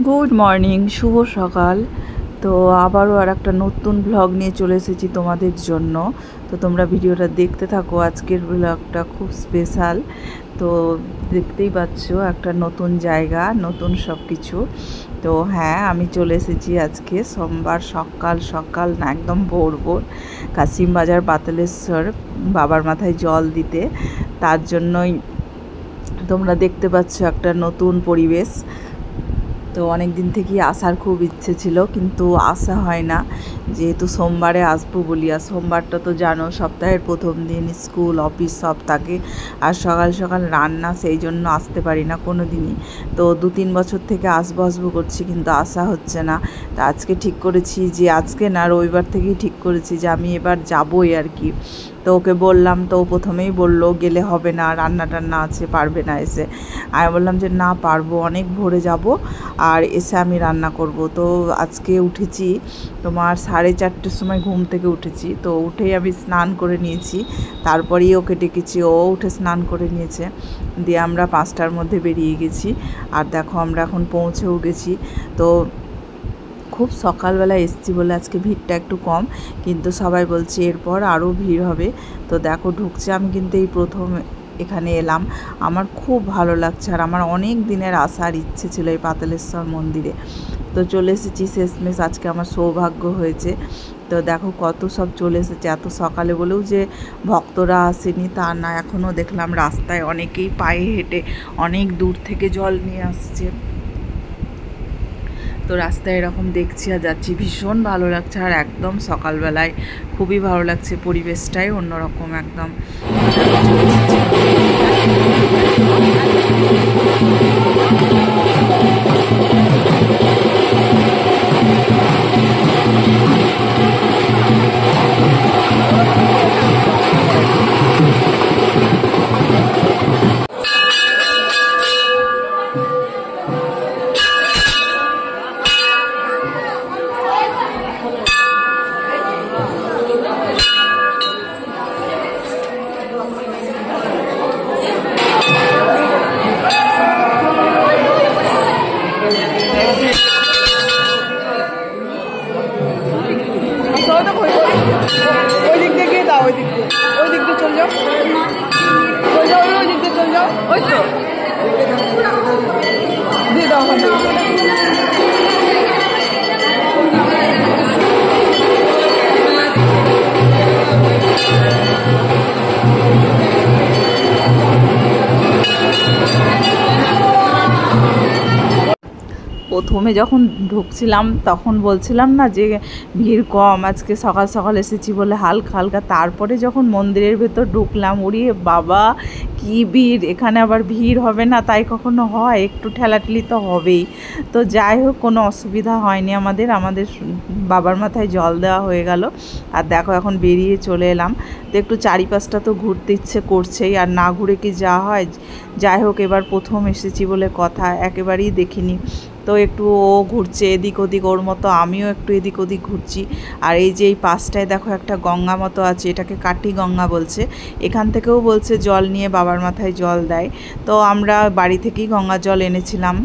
Good morning, শুভ সকাল। তো আবারও আর একটা নতুন ব্লগ নিয়ে চলে এসেছি তোমাদের জন্য। তো তোমরা ভিডিওটা দেখতে থাকো। আজকের ব্লগটা খুব স্পেশাল। তো দেখতেই পাচ্ছ একটা নতুন জায়গা, নতুন সব কিছু। তো হ্যাঁ, আমি চলে এসেছি আজকে সোমবার সকাল সকাল না, একদম ভোর ভোর কাশিমবাজার পাতালেশ্বর বাবার মাথায় জল দিতে। তার জন্যই তোমরা দেখতে পাচ্ছ একটা নতুন পরিবেশ। তো অনেক দিন থেকেই আসার খুব ইচ্ছে ছিল, কিন্তু আসা হয় না, যেহেতু সোমবারে আসবো বলি। আর সোমবারটা তো জানো সপ্তাহের প্রথম দিন, স্কুল অফিস সব থাকে, আর সকাল সকাল রান্না, সেই জন্য আসতে পারি না কোনো দিনই। তো 2-3 বছর থেকে আসবো করছি, কিন্তু আসা হচ্ছে না। তা আজকে ঠিক করেছি যে আজকে না, রবিবার থেকেই ঠিক করেছি যে আমি এবার যাবোই আর কি। তো ওকে বললাম, তো ও প্রথমেই বললো গেলে হবে না, রান্না টান্না আছে, পারবে না এসে। আমি বললাম যে না, পারবো, অনেক ভোরে যাব, আর এসে আমি রান্না করব। তো আজকে উঠেছি তোমার 4:30টার সময়, ঘুম থেকে উঠেছি। তো উঠেই আমি স্নান করে নিয়েছি, তারপরেই ওকে ডেকেছি, ও উঠে স্নান করে নিয়েছে। দিয়ে আমরা 5টার মধ্যে বেরিয়ে গেছি। আর দেখো আমরা এখন পৌঁছেও গেছি। তো খুব সকালবেলা এসেছি বলে আজকে ভিড়টা একটু কম, কিন্তু সবাই বলছে এরপর আরও ভিড় হবে। তো দেখো ঢুকছে, আমি কিন্তু এই প্রথম এখানে এলাম। আমার খুব ভালো লাগছে, আর আমার অনেক দিনের আসার ইচ্ছে ছিল এই পাতালেশ্বর মন্দিরে। তো চলে এসেছি শেষমেশ, আজকে আমার সৌভাগ্য হয়েছে। তো দেখো কত সব চলে এসেছে, এত সকালে বলেও যে ভক্তরা আসেনি তা না, এখনও দেখলাম রাস্তায় অনেকেই পায়ে হেঁটে অনেক দূর থেকে জল নিয়ে আসছে। তো রাস্তায় এরকম দেখছি আর যাচ্ছি, ভীষণ ভালো লাগছে। আর একদম সকালবেলায় খুবই ভালো লাগছে, পরিবেশটাই অন্যরকম একদম। ওই দিক দিয়ে গিয়ে দাও, ওই দিক দিয়ে চলে যাও, ওই দিক দিয়ে চলে যাও, ওই তো দিয়ে দাও। প্রথমে যখন ঢুকছিলাম তখন বলছিলাম না যে ভিড় কম, আজকে সকাল সকাল এসেছি বলে হালকা হালকা। তারপরে যখন মন্দিরের ভেতর ঢুকলাম, ওরে বাবা কি ভিড়! এখানে আবার ভিড় হবে না তাই কখনো হয়? একটু ঠেলাঠেলি তো হবেই। তো যাই হোক, কোনো অসুবিধা হয়নি আমাদের বাবার মাথায় জল দেওয়া হয়ে গেল। আর দেখো এখন বেরিয়ে চলে এলাম। তো একটু চারিপাশটা তো ঘুরতে ইচ্ছে করছেই, আর না ঘুরে কি যা হয়। যাই হোক, এবার প্রথম এসেছি বলে কথা, একেবারেই দেখিনি। তো একটু ও ঘুরছে এদিক ওদিক, ওর মতো আমিও একটু এদিক ওদিক ঘুরছি। আর এই যে এই পাশটায় দেখো একটা গঙ্গা মতো আছে, এটাকে কাটি গঙ্গা বলছে। এখান থেকেও বলছে জল নিয়ে বাবার মাথায় জল দেয়। তো আমরা বাড়ি থেকেই গঙ্গার জল এনেছিলাম,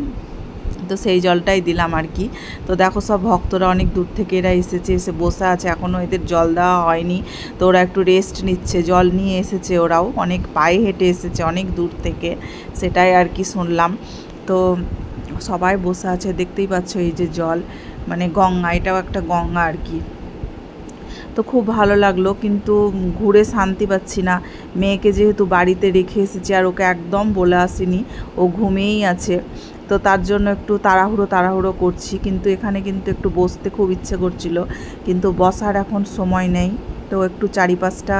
তো সেই জলটাই দিলাম আর কি। তো দেখো সব ভক্তরা অনেক দূর থেকে এরা এসেছে, এসে বসে আছে, এখনও এদের জল দেওয়া হয়নি। তো ওরা একটু রেস্ট নিচ্ছে, জল নিয়ে এসেছে, ওরাও অনেক পায়ে হেঁটে এসেছে অনেক দূর থেকে, সেটাই আর কি শুনলাম। তো সবাই বসে আছে, দেখতেই পাচ্ছ এই যে জল, মানে গঙ্গা, এটাও একটা গঙ্গা আর কি। তো খুব ভালো লাগলো, কিন্তু ঘুরে শান্তি পাচ্ছি না। মেয়েকে যেহেতু বাড়িতে রেখে এসেছি, আর ওকে একদম বলে আসিনি, ও ঘুমিয়েই আছে। তো তার জন্য একটু তাড়াহুড়ো করছি, কিন্তু এখানে কিন্তু একটু বসতে খুব ইচ্ছে করছিল, কিন্তু বসার এখন সময় নেই। তো একটু চারিপাশটা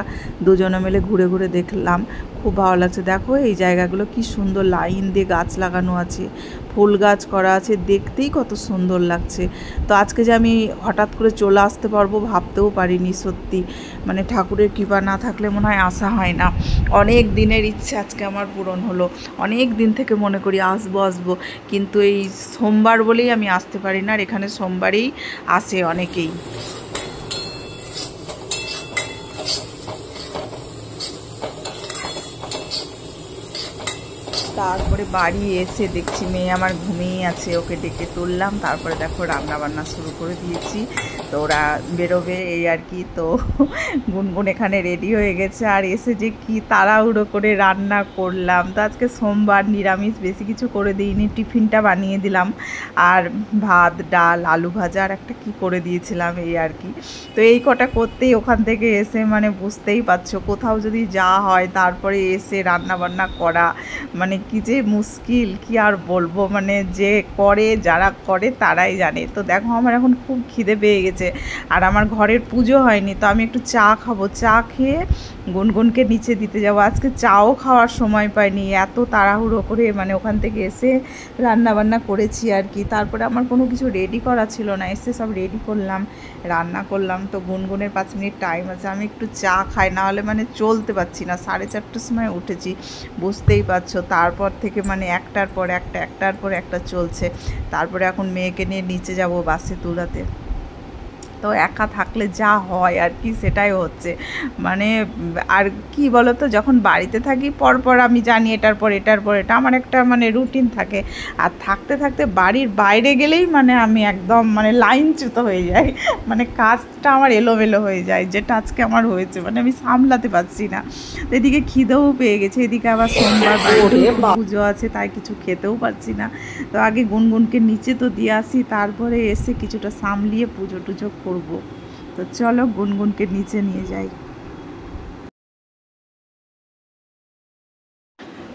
দুজনে মিলে ঘুরে ঘুরে দেখলাম, খুব ভালো লাগছে। দেখো এই জায়গাগুলো কি সুন্দর, লাইন দিয়ে গাছ লাগানো আছে, ফুল গাছ করা আছে, দেখতেই কত সুন্দর লাগছে। তো আজকে যে আমি হঠাৎ করে চলে আসতে পারবো ভাবতেও পারিনি সত্যি, মানে ঠাকুরের কৃপা না থাকলে মনে হয় আসা হয় না। অনেক দিনের ইচ্ছে আজকে আমার পূরণ হলো, অনেক দিন থেকে মনে করি আসবো, কিন্তু এই সোমবার বলেই আমি আসতে পারি না। আর এখানে সোমবারেই আসে অনেকেই। তারপরে বাড়ি এসে দেখছি মেয়ে আমার ঘুমিয়ে আছে, ওকে ডেকে তুললাম। তারপরে দেখো রান্না বান্না শুরু করে দিয়েছি, তো ওরা বেরোবে এই আর কি। তো গুনগুন এখানে রেডি হয়ে গেছে, আর এসে যে কি তাড়াহুড়ো করে রান্না করলাম। তো আজকে সোমবার, নিরামিষ, বেশি কিছু করে দিইনি, টিফিনটা বানিয়ে দিলাম আর ভাত, ডাল, আলু ভাজা আর একটা কি করে দিয়েছিলাম এই আর কি। তো এই কটা করতেই ওখান থেকে এসে মানে বুঝতেই পারছো, কোথাও যদি যাওয়া হয় তারপরে এসে রান্না বান্না করা মানে কি যে মুশকিল, কি আর বলবো। মানে যে করে, যারা করে তারাই জানে। তো দেখো আমার এখন খুব খিদে পেয়ে গেছে, আর আমার ঘরের পুজো হয়নি, তো আমি একটু চা খাবো। চা খেয়ে গুনগুনকে নিচে দিতে যাবো। আজকে চাও খাওয়ার সময় পাইনি, এত তাড়াহুড়ো করে মানে ওখান থেকে এসে রান্না বান্না করেছি আর কি। তারপরে আমার কোনো কিছু রেডি করা ছিল না, এসে সব রেডি করলাম, রান্না করলাম। তো গুনগুনের 5 মিনিট টাইম আছে, আমি একটু চা খাই, না হলে মানে চলতে পারছি না। 4:30টার সময় উঠেছি, বুঝতেই পারছো। তারপর থেকে মানে একটার পর একটা চলছে। তারপরে এখন মেয়েকে নিয়ে নিচে যাব বাসে তুলাতে। তো একা থাকলে যা হয় আর কি সেটাই হচ্ছে। মানে আর কি বলো তো, যখন বাড়িতে থাকি পরপর আমি জানি এটার পর এটা আমার একটা মানে রুটিন থাকে। আর থাকতে থাকতে বাড়ির বাইরে গেলেই মানে আমি একদম মানে লাইনচ্যুত হয়ে যাই, মানে কাজটা আমার এলোমেলো হয়ে যায়, যেটা আজকে আমার হয়েছে। মানে আমি সামলাতে পারছি না। তো এদিকে খিদেও পেয়ে গেছে, এদিকে আবার সোমবার পুজো আছে, তাই কিছু খেতেও পারছি না। তো আগে গুনগুনকে নিচে তো দিয়ে আসি, তারপরে এসে কিছুটা সামলিয়ে পুজো টুজো করব। তো চলো গুনগুনকে নিচে নিয়ে যাই।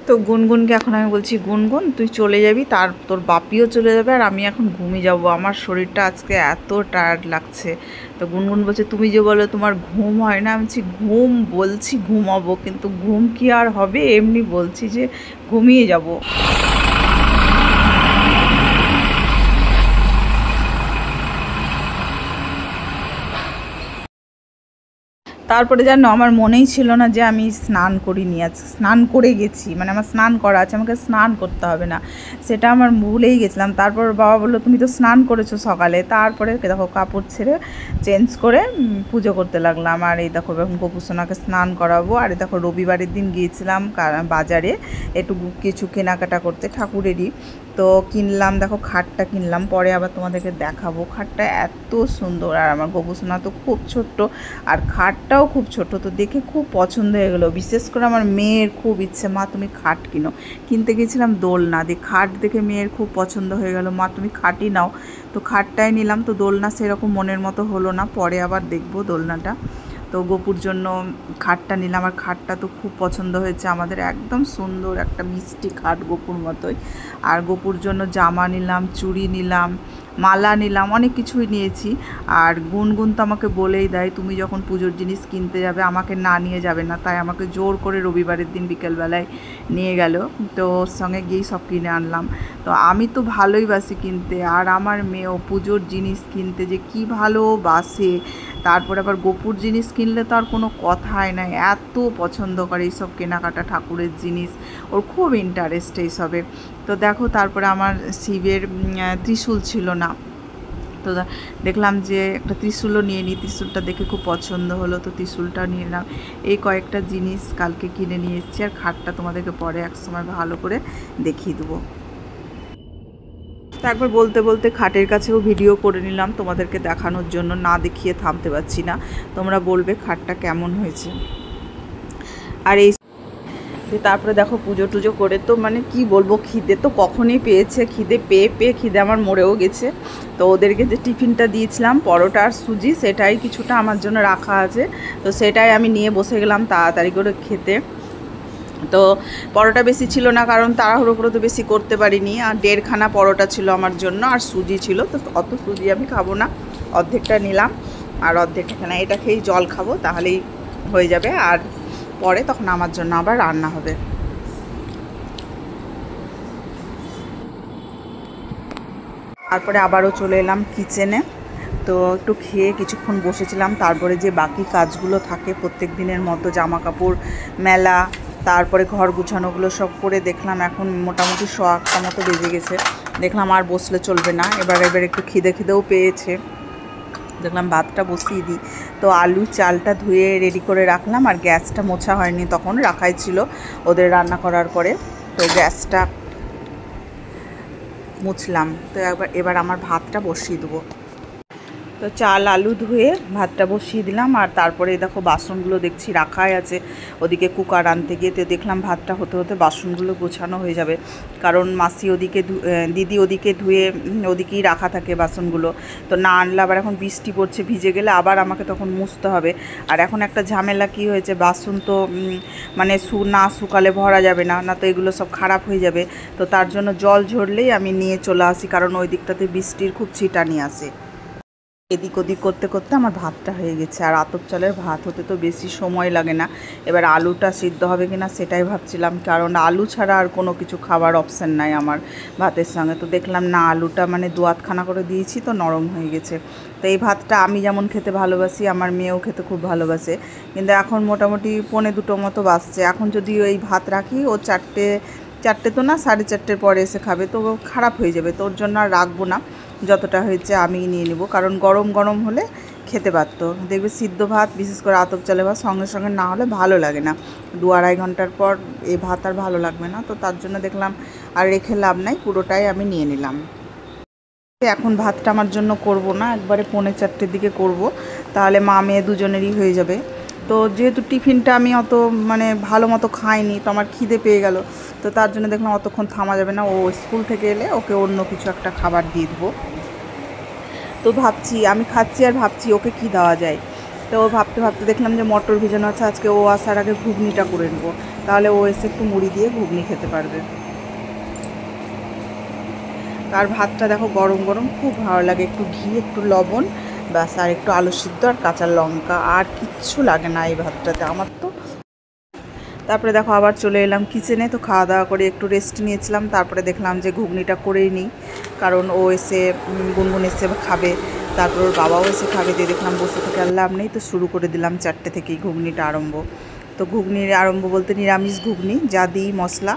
তো গুনগুনকে এখন আমি বলছি, গুনগুন তুই চলে যাবি, তোর বাপিও চলে যাবে, আর আমি এখন ঘুমিয়ে যাব, আমার শরীরটা আজকে এত টায়ার্ড লাগছে। তো গুনগুন বলছে তুমি যে বলো তোমার ঘুম হয় না। আমি বলছি ঘুম বলছি ঘুমাবো, কিন্তু ঘুম কি আর হবে, এমনি বলছি যে ঘুমিয়ে যাব। তারপরে জানো আমার মনেই ছিল না যে আমি স্নান করিনি, আজ স্নান করে গেছি, মানে আমার স্নান করা আছে, আমাকে স্নান করতে হবে না, সেটা আমার ভুলেই গেছিলাম। তারপর বাবা বললো তুমি তো স্নান করেছো সকালে। তারপরে দেখো কাপড় ছেড়ে চেঞ্জ করে পুজো করতে লাগলাম। আর এই দেখো এখন গোপুসোনাকে স্নান করাবো। আর দেখো রবিবারের দিন গিয়েছিলাম বাজারে একটু কিছু কেনাকাটা করতে ঠাকুরেরই। তো কিনলাম, দেখো খাটটা কিনলাম, পরে আবার তোমাদেরকে দেখাবো। খাটটা এত সুন্দর, আর আমার গোপুসোনা তো খুব ছোট্ট, আর খাটটাও খুব ছোট। তো দেখে খুব পছন্দ হয়ে গেলো। বিশেষ করে আমার মেয়ের খুব ইচ্ছে, মা তুমি খাট কিনো। কিনতে গেছিলাম দোলনা, দিয়ে খাট দেখে মেয়ের খুব পছন্দ হয়ে গেল, মা তুমি খাটই নাও। তো খাটটাই নিলাম। তো দোলনা সেরকম মনের মতো হলো না, পরে আবার দেখবো দোলনাটা। তো গোপুর জন্য খাটটা নিলাম, আর খাটটা তো খুব পছন্দ হয়েছে আমাদের, একদম সুন্দর একটা মিষ্টি খাট গোপুর মতোই। আর গোপুর জন্য জামা নিলাম, চুড়ি নিলাম, মালা নিলাম, অনেক কিছুই নিয়েছি। আর গুনগুন তো আমাকে বলেই দেয় তুমি যখন পুজোর জিনিস কিনতে যাবে আমাকে না নিয়ে যাবে না, তাই আমাকে জোর করে রবিবারের দিন বিকেলবেলায় নিয়ে গেল। তো ওর সঙ্গে গিয়েই সব কিনে আনলাম। তো আমি তো ভালোই বাসি কিনতে, আর আমার মেয়েও পুজোর জিনিস কিনতে যে কী ভালোবাসে। তারপরে আবার গোপুর জিনিস কিনলে তো আর কোনো কথাই নাই, এত পছন্দ করে এইসব কেনাকাটা ঠাকুরের জিনিস, ওর খুব ইন্টারেস্ট এইসবে। তো দেখো তারপরে আমার শিবের ত্রিশূল ছিল না, তো দেখলাম যে একটা ত্রিশূলও নিয়ে নিই, ত্রিশূলটা দেখে খুব পছন্দ হলো, তো ত্রিশূলটা নিয়ে নিলাম। এই কয়েকটা জিনিস কালকে কিনে নিয়ে এসেছি। আর খাটটা তোমাদেরকে পরে এক সময় ভালো করে দেখিয়ে দেবো। তো একবার বলতে বলতে খাটের কাছেও ভিডিও করে নিলাম তোমাদেরকে দেখানোর জন্য, না দেখিয়ে থামতে পারছি না। তোমরা বলবে খাটটা কেমন হয়েছে। আর এই তারপরে দেখো পুজো টুজো করে তো মানে কি বলবো, খিদে তো কখনই পেয়েছে, খিদে পেয়ে পেয়ে খিদে আমার মরেও গেছে। তো ওদেরকে যে টিফিনটা দিয়েছিলাম পরোটা আর সুজি, সেটাই কিছুটা আমার জন্য রাখা আছে, তো সেটাই আমি নিয়ে বসে গেলাম তাড়াতাড়ি করে খেতে। তো পরোটা বেশি ছিল না, কারণ তাড়াহুড়ো করে তো বেশি করতে পারিনি। আর 1.5খানা পরোটা ছিল আমার জন্য, আর সুজি ছিল, তো অত সুজি আমি খাবো না, অর্ধেকটা নিলাম। আর অর্ধেকটা এটা খেয়েই জল খাবো, তাহলেই হয়ে যাবে। আর পরে তখন আমার জন্য আবার রান্না হবে। তারপরে আবারও চলে এলাম কিচেনে। তো একটু খেয়ে কিছুক্ষণ বসেছিলাম। তারপরে যে বাকি কাজগুলো থাকে প্রত্যেক দিনের মতো, জামা কাপড় মেলা, তারপরে ঘর গুছানোগুলো সব করে দেখলাম এখন মোটামুটি 1:15 মতো বেজে গেছে। দেখলাম আর বসলে চলবে না, এবার একটু খিদেও পেয়েছে, দেখলাম ভাতটা বসিয়ে দিই। তো আলু চালটা ধুয়ে রেডি করে রাখলাম, আর গ্যাসটা মোছা হয়নি, তখন রাখাই ছিল ওদের রান্না করার পরে। তো গ্যাসটা মুছলাম। তো এবার আমার ভাতটা বসিয়ে দেবো। তো চাল আলু ধুয়ে ভাতটা বসিয়ে দিলাম। আর তারপরে দেখো বাসনগুলো দেখছি রাখাই আছে ওদিকে কুকার আনতে গিয়ে। তো দেখলাম ভাতটা হতে হতে বাসনগুলো গোছানো হয়ে যাবে, কারণ মাসি ওদিকে দিদি ওদিকে ধুয়ে ওদিকেই রাখা থাকে বাসনগুলো। তো না আনলে আবার এখন বৃষ্টি পড়ছে, ভিজে গেলে আবার আমাকে তখন মুছতে হবে। আর এখন একটা ঝামেলা কি হয়েছে, বাসন তো মানে না শুকালে ভরা যাবে না, না তো এগুলো সব খারাপ হয়ে যাবে। তো তার জন্য জল ঝরলেই আমি নিয়ে চলে আসি, কারণ ওই দিকটাতে বৃষ্টির খুব ছিটানি আসে। এদিক ওদিক করতে করতে আমার ভাতটা হয়ে গেছে। আর আতপ চালের ভাত হতে তো বেশি সময় লাগে না। এবার আলুটা সিদ্ধ হবে কিনা সেটাই ভাবছিলাম, কারণ আলু ছাড়া আর কোনো কিছু খাবার অপশান নাই আমার ভাতের সঙ্গে। তো দেখলাম না, আলুটা মানে দু আধখানা করে দিয়েছি তো নরম হয়ে গেছে। তো এই ভাতটা আমি যেমন খেতে ভালোবাসি, আমার মেয়েও খেতে খুব ভালোবাসে। কিন্তু এখন মোটামুটি 1:45 মতো বাজছে। এখন যদি ওই ভাত রাখি, ও চারটে তো না 4:30 পরে এসে খাবে, তো খারাপ হয়ে যাবে। তো ওর জন্য আর রাখবো না, যতটা হয়েছে আমিই নিয়ে নেব, কারণ গরম গরম হলে খেতে পারত। দেখবে সিদ্ধ ভাত, বিশেষ করে আতপ চালের ভাত সঙ্গে সঙ্গে না হলে ভালো লাগে না। 2-2.5 ঘন্টার পর এই ভাত আর ভালো লাগবে না। তো তার জন্য দেখলাম আর রেখে লাভ নাই, পুরোটাই আমি নিয়ে নিলাম। এখন ভাতটা আমার জন্য করব না, একবারে 3:45 দিকে করব, তাহলে মা মেয়ে দুজনেরই হয়ে যাবে। তো যেহেতু টিফিনটা আমি অত মানে ভালো মতো খাইনি, তো আমার খিদে পেয়ে গেল। তো তার জন্য দেখলাম অতক্ষণ থামা যাবে না, ও স্কুল থেকে এলে ওকে অন্য কিছু একটা খাবার দিয়ে দেবো। তো ভাবছি, আমি খাচ্ছি আর ভাবছি ওকে কি দেওয়া যায়। তো ভাবতে ভাবতে দেখলাম যে মটর ভেজানো আছে, আজকে ও আসার আগে ঘুগনিটা করে নেবো, তাহলে ও এসে একটু মুড়ি দিয়ে ঘুগনি খেতে পারবে। আর ভাতটা দেখো গরম গরম খুব ভালো লাগে, একটু ঘি একটু লবণ ব্যাস, আর একটু আলু সিদ্ধ আর কাঁচা লঙ্কা, আর কিচ্ছু লাগে না এই ভাতটাতে আমার তো। তারপরে দেখো আবার চলে এলাম কিচেনে। তো খাওয়া দাওয়া করে একটু রেস্ট নিয়েছিলাম, তারপরে দেখলাম যে ঘুগনিটা করেই নিই, কারণ ও এসে গুনগুন এসে খাবে, তারপর ওর বাবাও এসে খাবে। দিয়ে দেখলাম বসে থেকে আর লাভ নেই, তো শুরু করে দিলাম 4টে থেকেই ঘুগনিটা আরম্ভ। তো ঘুগনির আরম্ভ বলতে নিরামিষ ঘুগনি, যা দিই মশলা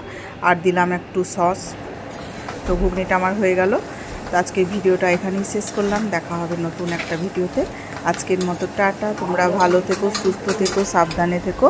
আর দিলাম একটু সস। তো ঘুগনিটা আমার হয়ে গেল। তো আজকের ভিডিওটা এখানেই শেষ করলাম, দেখা হবে নতুন একটা ভিডিওতে। আজকের মতো টাটা, তোমরা ভালো থেকো, সুস্থ থেকো, সাবধানে থেকো।